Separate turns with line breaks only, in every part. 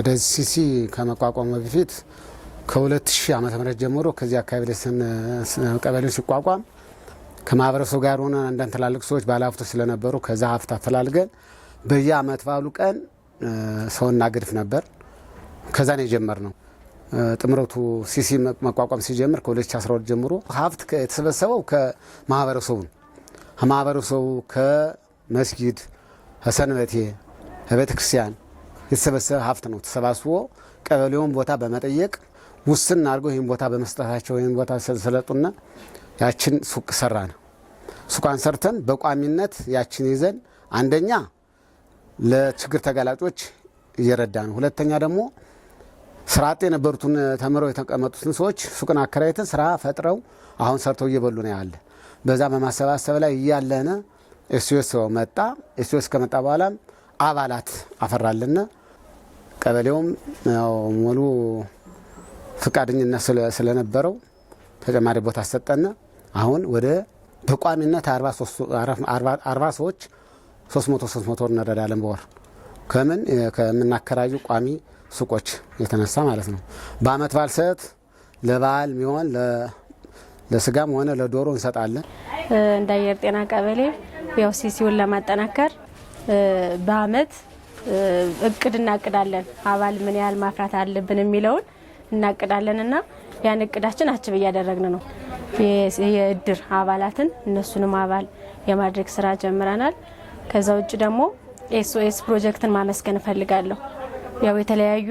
ወደ ሲሲ ከመቋቋሙ በፊት ከ2000 ዓመተ ምህረት ጀምሮ ከዚህ አካባቢ ለሰን ቀበሌው ሲቋቋም ከማህበረሰቡ ጋር ሆነ አንዳንድ ትላልቅ ሰዎች ባለሀብቶች ስለነበሩ ከዛ ሀብት አፈላልገን በየዓመት ባሉ ቀን ሰውና ግድፍ ነበር። ከዛ ነው የጀመርነው። ጥምረቱ ሲሲ መቋቋም ሲጀምር ከ2012 ጀምሮ ሀብት የተሰበሰበው ከማህበረሰቡ ከመስጊድ ከሰንበቴ ከቤተክርስቲያን የተሰበሰበ ሀብት ነው። ተሰባስቦ ቀበሌውን ቦታ በመጠየቅ ውስን አድርጎ ይህን ቦታ በመስጠታቸው ይህን ቦታ ስለሰለጡና ያችን ሱቅ ሰራን። ሱቋን ሰርተን በቋሚነት ያችን ይዘን አንደኛ ለችግር ተጋላጮች እየረዳ ነው። ሁለተኛ ደግሞ ስራ አጥ የነበሩትን ተምረው የተቀመጡትን ሰዎች ሱቅን አከራይተን ስራ ፈጥረው አሁን ሰርተው እየበሉ ነው ያለ። በዛ በማሰባሰብ ላይ እያለነ ኤስኦኤስ መጣ። ኤስኦኤስ ከመጣ በኋላ አባላት አፈራልና ቀበሌውም ሙሉ ፍቃደኝነት ስለነበረው ተጨማሪ ቦታ ሰጠና አሁን ወደ በቋሚነት 40 ሰዎች 300 እንረዳለን በወር ከምናከራዩ ቋሚ ሱቆች የተነሳ ማለት ነው። በአመት በዓል ሰዓት ለበዓል የሚሆን ለስጋም ሆነ ለዶሮ እንሰጣለን።
እንደ አየር ጤና ቀበሌ ያው ሲሲውን ለማጠናከር በአመት እቅድ እናቅዳለን። አባል ምን ያህል ማፍራት አለብን የሚለውን እናቅዳለንና ያን እቅዳችን አችብ እያደረግን ነው። የእድር አባላትን እነሱንም አባል የማድረግ ስራ ጀምረናል። ከዛ ውጭ ደግሞ ኤስኦኤስ ፕሮጀክትን ማመስገን እፈልጋለሁ። ያው የተለያዩ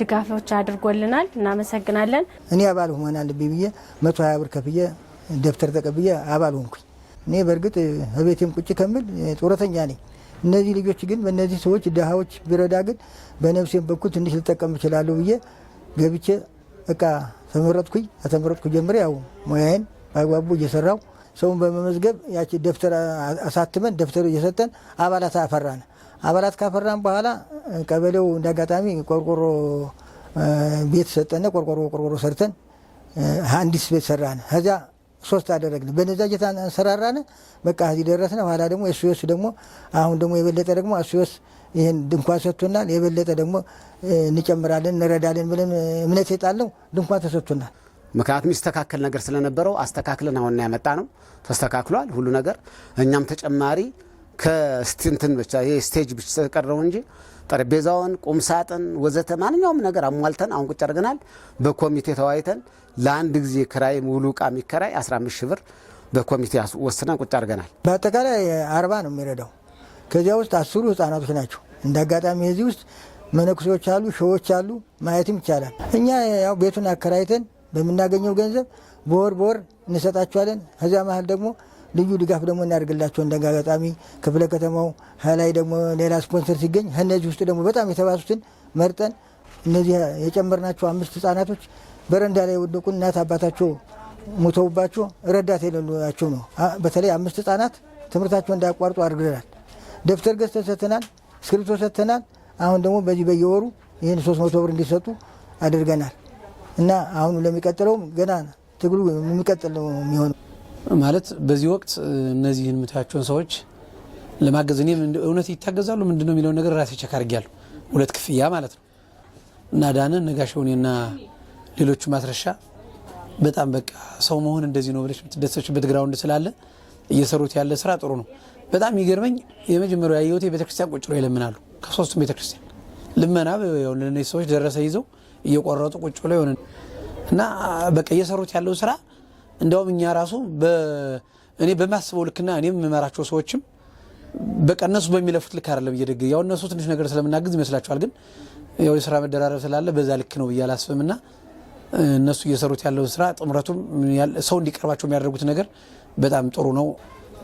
ድጋፎች አድርጎልናል፣ እናመሰግናለን።
እኔ አባል ሆናል ብዬ 120 ብር ከፍዬ ደብተር ተቀብዬ አባል ሆንኩኝ። እኔ በእርግጥ በቤቴም ቁጭ ከምል ጡረተኛ ነኝ። እነዚህ ልጆች ግን በእነዚህ ሰዎች ድሃዎች ቢረዳ ግን በነፍሴም በኩል ትንሽ ልጠቀም እችላለሁ ብዬ ገብቼ እቃ ተመረጥኩ ጀምሬ ያው ሙያዬን በአግባቡ እየሰራው ሰውን በመመዝገብ ያቺ ደብተር አሳትመን ደብተሩ እየሰጠን አባላት አፈራን። አባላት ካፈራን በኋላ ቀበሌው እንዳጋጣሚ ቆርቆሮ ቤት ሰጠነ። ቆርቆሮ ሰርተን አንዲስ ቤት ሰራን። ከዛ 3 አደረግን። በነዛ ጀታ አንሰራራን። በቃ እዚህ ደረስነ። ኋላ ደግሞ ኤስኦኤስ ደግሞ አሁን ደግሞ የበለጠ ደግሞ ኤስኦኤስ ይሄን ድንኳን ሰጥቶናል። የበለጠ ደግሞ እንጨምራለን እንረዳለን ብለን እምነት የጣልነው ድንኳን ተሰጥቶናል።
ምክንያቱም ይስተካከል ነገር ስለነበረው አስተካክለን አሁን ያመጣ ነው። ተስተካክሏል ሁሉ ነገር። እኛም ተጨማሪ ከስቲንትን ብቻ ይሄ ስቴጅ ብቻ ተቀረው እንጂ ጠረጴዛውን፣ ቁም ሳጥን ወዘተ ማንኛውም ነገር አሟልተን አሁን ቁጭ አድርገናል። በኮሚቴ ተዋይተን ለአንድ ጊዜ ክራይ ሙሉ ዕቃ የሚከራይ 15 ሺህ ብር በኮሚቴ ወስነን ቁጭ አድርገናል።
በአጠቃላይ 40 ነው የሚረዳው። ከዚያ ውስጥ 10 ህፃናቶች ናቸው። እንዳጋጣሚ እዚህ ውስጥ መነኩሴዎች አሉ፣ ሸዎች አሉ፣ ማየትም ይቻላል። እኛ ያው ቤቱን አከራይተን በምናገኘው ገንዘብ በወር እንሰጣቸዋለን። ከዚያ መሀል ደግሞ ልዩ ድጋፍ ደግሞ እናደርግላቸው። እንዳጋጣሚ ክፍለ ከተማው ላይ ደግሞ ሌላ ስፖንሰር ሲገኝ ከነዚህ ውስጥ ደግሞ በጣም የተባሱትን መርጠን እነዚህ የጨመርናቸው 5 ህፃናቶች በረንዳ ላይ የወደቁ እናት አባታቸው ሞተውባቸው ረዳት የሌላቸው ነው። በተለይ 5 ህፃናት ትምህርታቸው እንዳያቋርጡ አድርገናል። ደብተር ገዝተን ሰጥተናል፣ እስክሪብቶ ሰጥተናል። አሁን ደግሞ በዚህ በየወሩ ይህን 300 ብር እንዲሰጡ አድርገናል እና አሁን ለሚቀጥለውም ገና ትግሉ የሚቀጥል ነው የሚሆነው።
ማለት በዚህ ወቅት እነዚህን የምታያቸውን ሰዎች ለማገዝ እኔም እውነት ይታገዛሉ ምንድነው የሚለው ነገር ራሴ ቸክ አድርጌያለሁ። 2 ክፍያ ማለት ነው እና ዳንን ነጋሽውኔና ሌሎቹ ማስረሻ በጣም በቃ ሰው መሆን እንደዚህ ነው ብለሽ የምትደሰችበት ግራውንድ ስላለ እየሰሩት ያለ ስራ ጥሩ ነው። በጣም ይገርመኝ የመጀመሪያው ያየሁት ቤተክርስቲያን ቁጭ ብለው ይለምናሉ። ከ3ቱም ቤተክርስቲያን ልመና ያው ለነዚህ ሰዎች ደረሰ ይዘው እየቆረጡ ቁጭ ብለው ይሆነ እና በቃ እየሰሩት ያለው ስራ እንደውም እኛ ራሱ እኔ በማስበው ልክና እኔም መመራቸው ሰዎችም በቃ እነሱ በሚለፉት ልክ አይደለም እየደገ ያው እነሱ ትንሽ ነገር ስለምናግዝ ይመስላችኋል ግን ያው የስራ መደራረብ ስላለ በዛ ልክ ነው ብዬ አላስብምና እነሱ እየሰሩት ያለው ስራ ጥምረቱም ሰው እንዲቀርባቸው የሚያደርጉት ነገር በጣም ጥሩ ነው።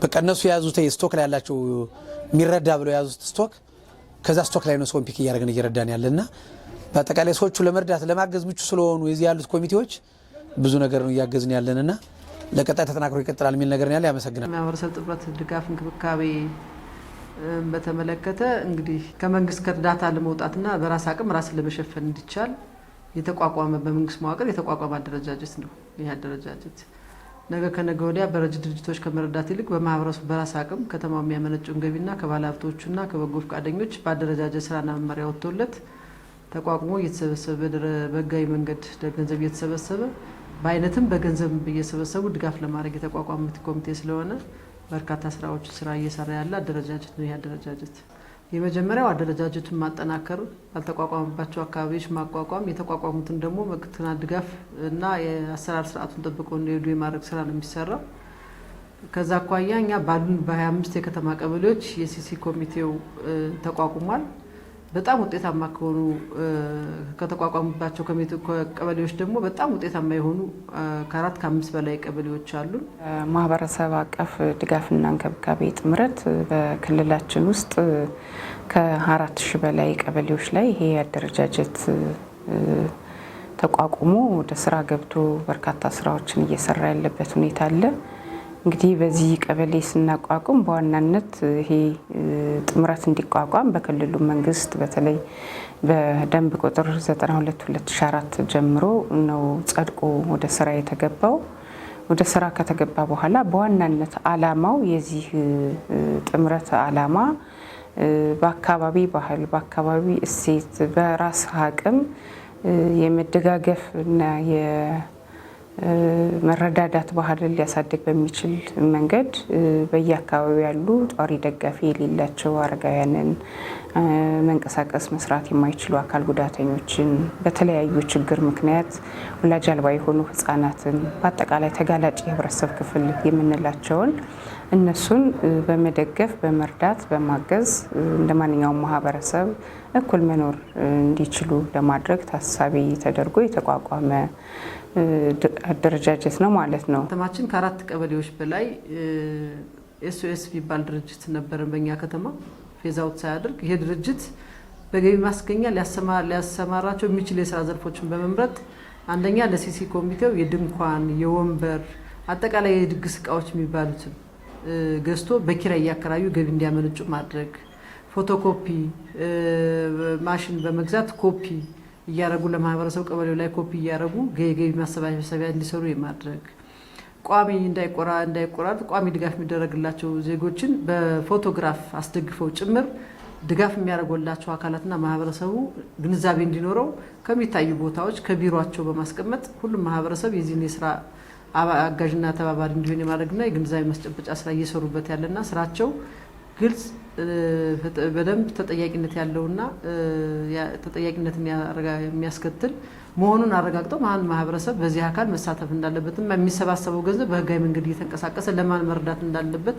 በቃ እነሱ የያዙት ስቶክ ላይ ያላቸው የሚረዳ ብለው የያዙት ስቶክ ከዛ ስቶክ ላይ ነው ሰው ፒክ እያደረገን እየረዳን ያለና በአጠቃላይ ሰዎቹ ለመርዳት ለማገዝ ምቹ ስለሆኑ የዚህ ያሉት ኮሚቴዎች ብዙ ነገር ነው እያገዝን ያለንና ለቀጣይ ተጠናክሮ ይቀጥላል የሚል ነገር ነው ያለ። ያመሰግናል።
ማህበረሰብ ጥምረት ድጋፍ እንክብካቤ በተመለከተ እንግዲህ ከመንግስት ከእርዳታ ለመውጣትና በራስ አቅም ራስን ለመሸፈን እንዲቻል የተቋቋመ በመንግስት መዋቅር የተቋቋመ አደረጃጀት ነው። ይህ አደረጃጀት ነገ ከነገ ወዲያ በረጅ ድርጅቶች ከመረዳት ይልቅ በማህበረሰቡ በራስ አቅም ከተማው የሚያመነጩን ገቢና ከባለሀብቶቹና ከበጎ ፈቃደኞች በአደረጃጀት ስራና መመሪያ ወጥቶለት ተቋቁሞ እየተሰበሰበ በህጋዊ መንገድ ገንዘብ እየተሰበሰበ በአይነትም በገንዘብ እየሰበሰቡ ድጋፍ ለማድረግ የተቋቋመ ኮሚቴ ስለሆነ በርካታ ስራዎች ስራ እየሰራ ያለ አደረጃጀት ነው። ይህ አደረጃጀት የመጀመሪያው አደረጃጀቱን ማጠናከር ባልተቋቋመባቸው አካባቢዎች ማቋቋም የተቋቋሙትን ደግሞ መክትና ድጋፍ እና የአሰራር ስርዓቱን ጠብቀው እንዲሄዱ የማድረግ ስራ ነው የሚሰራው። ከዛ አኳያ እኛ ባሉን በ25 የከተማ ቀበሌዎች የሲሲ ኮሚቴው ተቋቁሟል። በጣም ውጤታማ ከሆኑ ከተቋቋሙባቸው ቀበሌዎች ደግሞ በጣም ውጤታማ የሆኑ ከ4 ከ5 በላይ ቀበሌዎች አሉ።
ማህበረሰብ አቀፍ ድጋፍና እንክብካቤ ጥምረት በክልላችን ውስጥ ከ4000 በላይ ቀበሌዎች ላይ ይሄ አደረጃጀት ተቋቁሞ ወደ ስራ ገብቶ በርካታ ስራዎችን እየሰራ ያለበት ሁኔታ አለ። እንግዲህ በዚህ ቀበሌ ስናቋቁም በዋናነት ይሄ ጥምረት እንዲቋቋም በክልሉ መንግስት በተለይ በደንብ ቁጥር 92/2004 ጀምሮ ነው ጸድቆ ወደ ስራ የተገባው። ወደ ስራ ከተገባ በኋላ በዋናነት አላማው የዚህ ጥምረት አላማ በአካባቢ ባህል፣ በአካባቢ እሴት፣ በራስ አቅም የመደጋገፍ እና መረዳዳት ባህልን ሊያሳድግ በሚችል መንገድ በየአካባቢው ያሉ ጧሪ ደጋፊ የሌላቸው አረጋውያንን፣ መንቀሳቀስ መስራት የማይችሉ አካል ጉዳተኞችን፣ በተለያዩ ችግር ምክንያት ወላጅ አልባ የሆኑ ህጻናትን፣ በአጠቃላይ ተጋላጭ የህብረተሰብ ክፍል የምንላቸውን እነሱን በመደገፍ በመርዳት በማገዝ እንደ ማንኛውም ማህበረሰብ እኩል መኖር እንዲችሉ ለማድረግ ታሳቢ ተደርጎ የተቋቋመ አደረጃጀት ነው ማለት ነው።
ከተማችን ከ4 ቀበሌዎች በላይ ኤስኦኤስ የሚባል ድርጅት ነበረን በእኛ ከተማ ፌዛውት ሳያደርግ። ይሄ ድርጅት በገቢ ማስገኛ ሊያሰማራቸው የሚችል የስራ ዘርፎችን በመምረጥ አንደኛ ለሲሲ ኮሚቴው የድንኳን፣ የወንበር፣ አጠቃላይ የድግስ እቃዎች የሚባሉትን ገዝቶ በኪራይ እያከራዩ ገቢ እንዲያመነጩ ማድረግ፣ ፎቶኮፒ ማሽን በመግዛት ኮፒ እያረጉ ለማህበረሰብ ቀበሌው ላይ ኮፒ እያረጉ ገቢ ማሰባሰቢያ እንዲሰሩ የማድረግ፣ ቋሚ እንዳይቆራጥ ቋሚ ድጋፍ የሚደረግላቸው ዜጎችን በፎቶግራፍ አስደግፈው ጭምር ድጋፍ የሚያደርጉላቸው አካላትና ማህበረሰቡ ግንዛቤ እንዲኖረው ከሚታዩ ቦታዎች ከቢሮአቸው በማስቀመጥ ሁሉም ማህበረሰብ የዚህን የስራ አጋዥና ተባባሪ እንዲሆን የማድረግና የግንዛቤ ማስጨበጫ ስራ እየሰሩበት ያለና ስራቸው ግልጽ በደንብ ተጠያቂነት ያለውና ተጠያቂነትን የሚያስከትል መሆኑን አረጋግጠው ማህበረሰብ በዚህ አካል መሳተፍ እንዳለበትና የሚሰባሰበው ገንዘብ በህጋዊ መንገድ እየተንቀሳቀሰ ለማን መርዳት እንዳለበት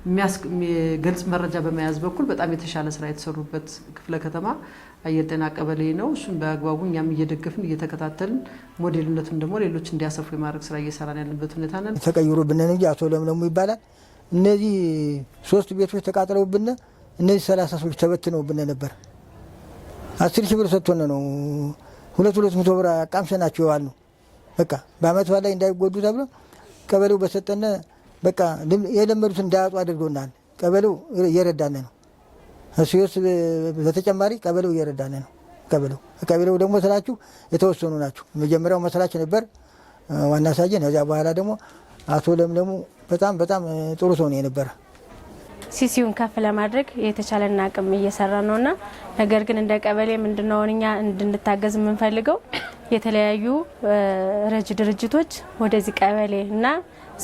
የሚገልጽ መረጃ በመያዝ በኩል በጣም የተሻለ ስራ የተሰሩበት ክፍለ ከተማ አየር ጤና ቀበሌ ነው። እሱን በአግባቡ እኛም እየደገፍን እየተከታተልን ሞዴልነቱን ደግሞ ሌሎች እንዲያሰፉ የማድረግ ስራ እየሰራን ያለበት ሁኔታ ነን።
ተቀይሮብን እንጂ አቶ ለምለሙ ይባላል። እነዚህ 3 ቤቶች ተቃጥለውብን እነዚህ 30 ሰዎች ተበትነውብን ነበር። 10,000 ብር ሰጥቶን ነው 200 ብር አቃምሰናቸው ይዋል ነው። በቃ በአመት በላይ እንዳይጎዱ ተብሎ ቀበሌው በሰጠነ በቃ የለመዱት እንዳያጡ አድርጎናል። ቀበሌው እየረዳነ ነው። እሱስ በተጨማሪ ቀበሌው እየረዳነ ነው። ቀበሌው ደግሞ ስላችሁ የተወሰኑ ናቸው። መጀመሪያው መስራች ነበር ዋና ሳጅን። ከዚያ በኋላ ደግሞ አቶ ለምለሙ በጣም ጥሩ ሰው ነው የነበረ።
ሲሲውን ከፍ ለማድረግ የተቻለና አቅም እየሰራ ነውና ነገር ግን እንደ ቀበሌ ምንድነው እኛ እንድንታገዝ የምንፈልገው የተለያዩ ረጅ ድርጅቶች ወደዚህ ቀበሌ እና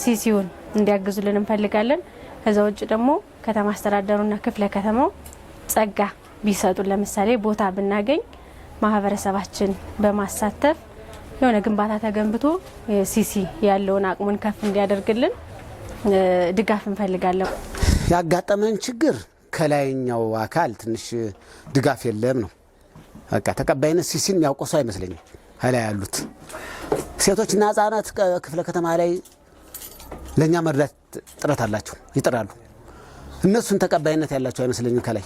ሲሲውን እንዲያግዙልን እንፈልጋለን። ከዛ ውጭ ደግሞ ከተማ አስተዳደሩና ክፍለ ከተማው ጸጋ ቢሰጡ ለምሳሌ ቦታ ብናገኝ ማህበረሰባችን በማሳተፍ የሆነ ግንባታ ተገንብቶ ሲሲ ያለውን አቅሙን ከፍ እንዲያደርግልን ድጋፍ እንፈልጋለን።
ያጋጠመን ችግር ከላይኛው አካል ትንሽ ድጋፍ የለም ነው። በቃ ተቀባይነት ሲሲን የሚያውቁ ሰው አይመስለኝም። ኃይላ ያሉት ሴቶችና ህጻናት ክፍለ ከተማ ላይ ለኛ መርዳት ጥረት አላቸው፣ ይጥራሉ። እነሱን ተቀባይነት ያላቸው አይመስለኝም ከላይ።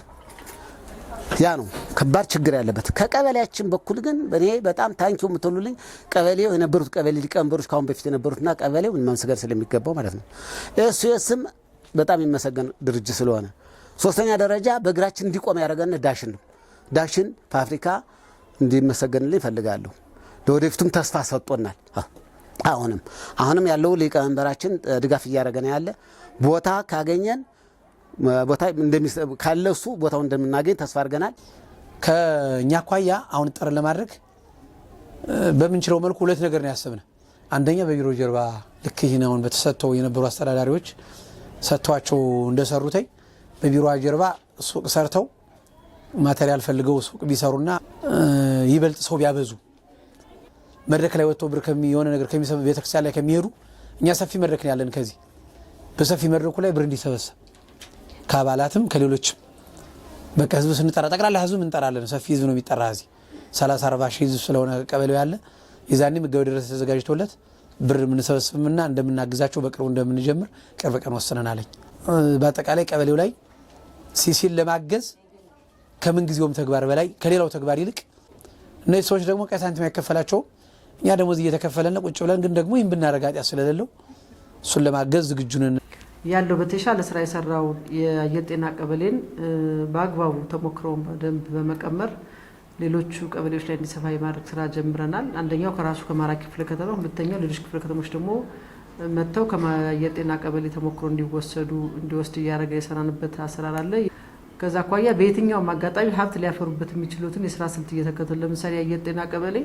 ያ ነው ከባድ ችግር ያለበት። ከቀበሌያችን በኩል ግን በኔ በጣም ታንኪው የምትሉልኝ ቀበሌው የነበሩት ቀበሌ ሊቀመንበሮች ካሁን በፊት የነበሩትና ቀበሌው መመስገን ስለሚገባው ማለት ነው። ኤስኦኤስም በጣም የሚመሰገን ድርጅት ስለሆነ፣ ሶስተኛ ደረጃ በእግራችን እንዲቆም ያደረገን ዳሽን ነው። ዳሽን ፋብሪካ እንዲመሰገንልኝ እፈልጋለሁ። ለወደፊቱም ተስፋ ሰጥቶናል። አሁንም ያለው ሊቀመንበራችን ድጋፍ እያደረገን ያለ ቦታ ካገኘን ቦታ ካለሱ ቦታው እንደምናገኝ ተስፋ አድርገናል።
ከኛ አኳያ አሁን ጥር ለማድረግ በምንችለው መልኩ ሁለት ነገር ነው ያሰብነው። አንደኛ በቢሮ ጀርባ ልክ ይህን አሁን በተሰጥተው የነበሩ አስተዳዳሪዎች ሰጥቷቸው እንደሰሩተኝ በቢሮ ጀርባ ሱቅ ሰርተው ማቴሪያል ፈልገው ሱቅ ቢሰሩና ይበልጥ ሰው ቢያበዙ መድረክ ላይ ወጥተው ብር የሆነ ነገር ከሚሰበ ቤተክርስቲያን ላይ ከሚሄዱ እኛ ሰፊ መድረክ ነው ያለን። ከዚህ በሰፊ መድረኩ ላይ ብር እንዲሰበሰብ ከአባላትም ከሌሎችም በቃ ህዝብ ስንጠራ ጠቅላላ ህዝብ እንጠራለን። ሰፊ ህዝብ ነው የሚጠራ። እዚህ 30-40 ሺህ ህዝብ ስለሆነ ቀበሌው ያለ የዛኔም ህጋዊ ደረሰ ተዘጋጅቶለት ብር የምንሰበስብምና እንደምናግዛቸው በቅርቡ እንደምንጀምር ቅርብ ቀን ወስነናለኝ። በአጠቃላይ ቀበሌው ላይ ሲሲን ለማገዝ ከምን ጊዜውም ተግባር በላይ ከሌላው ተግባር ይልቅ እነዚህ ሰዎች ደግሞ ቀይ ሳንቲም ያከፈላቸው እኛ ደሞዝ እየተከፈለና ቁጭ ብለን ግን ደግሞ ይህን ብናረጋጥ ስለሌለው እሱን ለማገዝ ዝግጁ ነን።
ያለው በተሻለ ስራ የሰራው የአየር ጤና ቀበሌን በአግባቡ ተሞክሮውን በደንብ በመቀመር ሌሎቹ ቀበሌዎች ላይ እንዲሰፋ የማድረግ ስራ ጀምረናል። አንደኛው ከራሱ ከማራኪ ክፍለ ከተማ፣ ሁለተኛው ሌሎች ክፍለ ከተሞች ደግሞ መጥተው ከአየር ጤና ቀበሌ ተሞክሮ እንዲወስድ እያደረገ የሰራንበት አሰራር አለ። ከዛ አኳያ በየትኛውም አጋጣሚ ሀብት ሊያፈሩበት የሚችሉትን የስራ ስልት እየተከተሉ ለምሳሌ የአየር ጤና ቀበሌ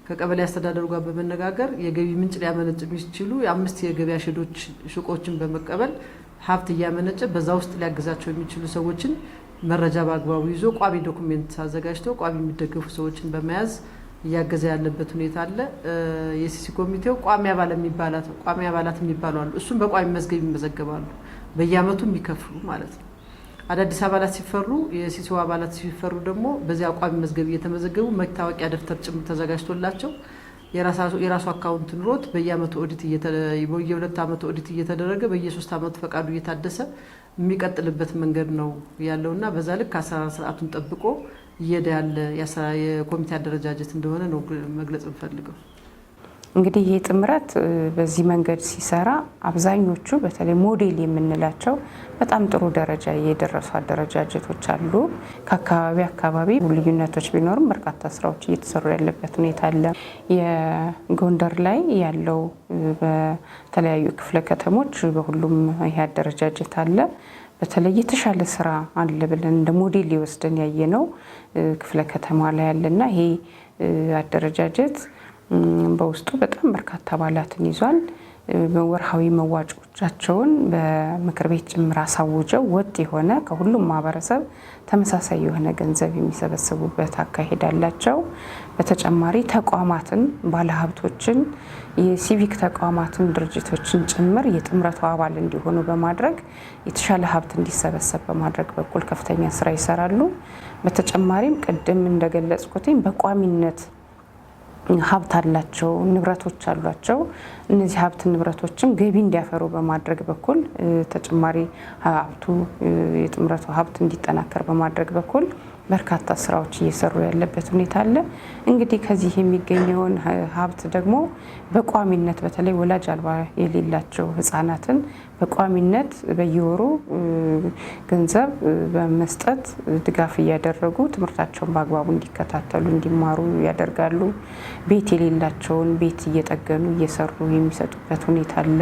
ከቀበሌ አስተዳደሩ ጋር በመነጋገር የገቢ ምንጭ ሊያመነጭ የሚችሉ 5 የገበያ ሱቆችን በመቀበል ሀብት እያመነጨ በዛ ውስጥ ሊያግዛቸው የሚችሉ ሰዎችን መረጃ በአግባቡ ይዞ ቋሚ ዶኩሜንት አዘጋጅቶ ቋሚ የሚደገፉ ሰዎችን በመያዝ እያገዘ ያለበት ሁኔታ አለ። የሲሲ ኮሚቴው ቋሚ አባላት የሚባሉ አሉ። እሱም በቋሚ መዝገብ ይመዘገባሉ፣ በየአመቱ የሚከፍሉ ማለት ነው። አዳዲስ አባላት ሲፈሩ የሲሲ አባላት ሲፈሩ ደግሞ በዚያ ቋሚ መዝገብ እየተመዘገቡ መታወቂያ ደብተር ጭምር ተዘጋጅቶላቸው የራሱ አካውንት ኑሮት በየአመቱ ኦዲት በየ2 አመቱ ኦዲት እየተደረገ በየ3 አመቱ ፈቃዱ እየታደሰ የሚቀጥልበት መንገድ ነው ያለውና በዛ ልክ አሰራር ስርዓቱን ጠብቆ እየሄደ ያለ የኮሚቴ አደረጃጀት እንደሆነ ነው መግለጽ እንፈልገው።
እንግዲህ ይህ ጥምረት በዚህ መንገድ ሲሰራ አብዛኞቹ በተለይ ሞዴል የምንላቸው በጣም ጥሩ ደረጃ የደረሱ አደረጃጀቶች አሉ። ከአካባቢ ልዩነቶች ቢኖርም በርካታ ስራዎች እየተሰሩ ያለበት ሁኔታ አለ። የጎንደር ላይ ያለው በተለያዩ ክፍለ ከተሞች በሁሉም ይህ አደረጃጀት አለ። በተለይ የተሻለ ስራ አለ ብለን እንደ ሞዴል ሊወስደን ያየነው ክፍለ ከተማ ላይ ያለና ይሄ አደረጃጀት በውስጡ በጣም በርካታ አባላትን ይዟል። ወርሃዊ መዋጮቻቸውን በምክር ቤት ጭምር አሳውጀው ወጥ የሆነ ከሁሉም ማህበረሰብ ተመሳሳይ የሆነ ገንዘብ የሚሰበስቡበት አካሄድ አላቸው። በተጨማሪ ተቋማትን፣ ባለሀብቶችን፣ የሲቪክ ተቋማትን፣ ድርጅቶችን ጭምር የጥምረቱ አባል እንዲሆኑ በማድረግ የተሻለ ሀብት እንዲሰበሰብ በማድረግ በኩል ከፍተኛ ስራ ይሰራሉ። በተጨማሪም ቅድም እንደገለጽኩትኝ በቋሚነት ሀብት አላቸው፣ ንብረቶች አሏቸው። እነዚህ ሀብት ንብረቶችን ገቢ እንዲያፈሩ በማድረግ በኩል ተጨማሪ የጥምረቱ ሀብት እንዲጠናከር በማድረግ በኩል በርካታ ስራዎች እየሰሩ ያለበት ሁኔታ አለ። እንግዲህ ከዚህ የሚገኘውን ሀብት ደግሞ በቋሚነት በተለይ ወላጅ አልባ የሌላቸው ህጻናትን በቋሚነት በየወሩ ገንዘብ በመስጠት ድጋፍ እያደረጉ ትምህርታቸውን በአግባቡ እንዲከታተሉ እንዲማሩ ያደርጋሉ። ቤት የሌላቸውን ቤት እየጠገኑ እየሰሩ የሚሰጡበት ሁኔታ አለ።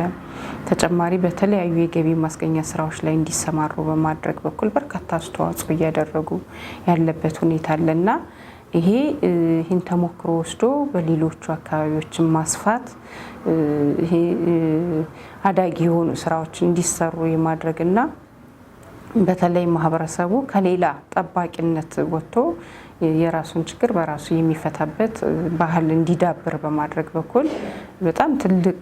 ተጨማሪ በተለያዩ የገቢ ማስገኛ ስራዎች ላይ እንዲሰማሩ በማድረግ በኩል በርካታ አስተዋጽኦ እያደረጉ ያለበት ሁኔታ አለና ይህን ተሞክሮ ወስዶ በሌሎቹ አካባቢዎችን ማስፋት አዳጊ የሆኑ ስራዎች እንዲሰሩ የማድረግና በተለይ ማህበረሰቡ ከሌላ ጠባቂነት ወጥቶ የራሱን ችግር በራሱ የሚፈታበት ባህል እንዲዳብር በማድረግ በኩል በጣም ትልቅ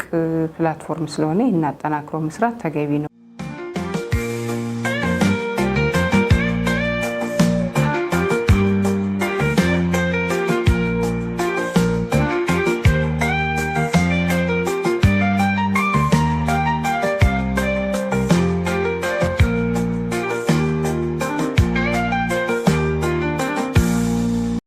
ፕላትፎርም ስለሆነ ይህን አጠናክሮ መስራት ተገቢ ነው።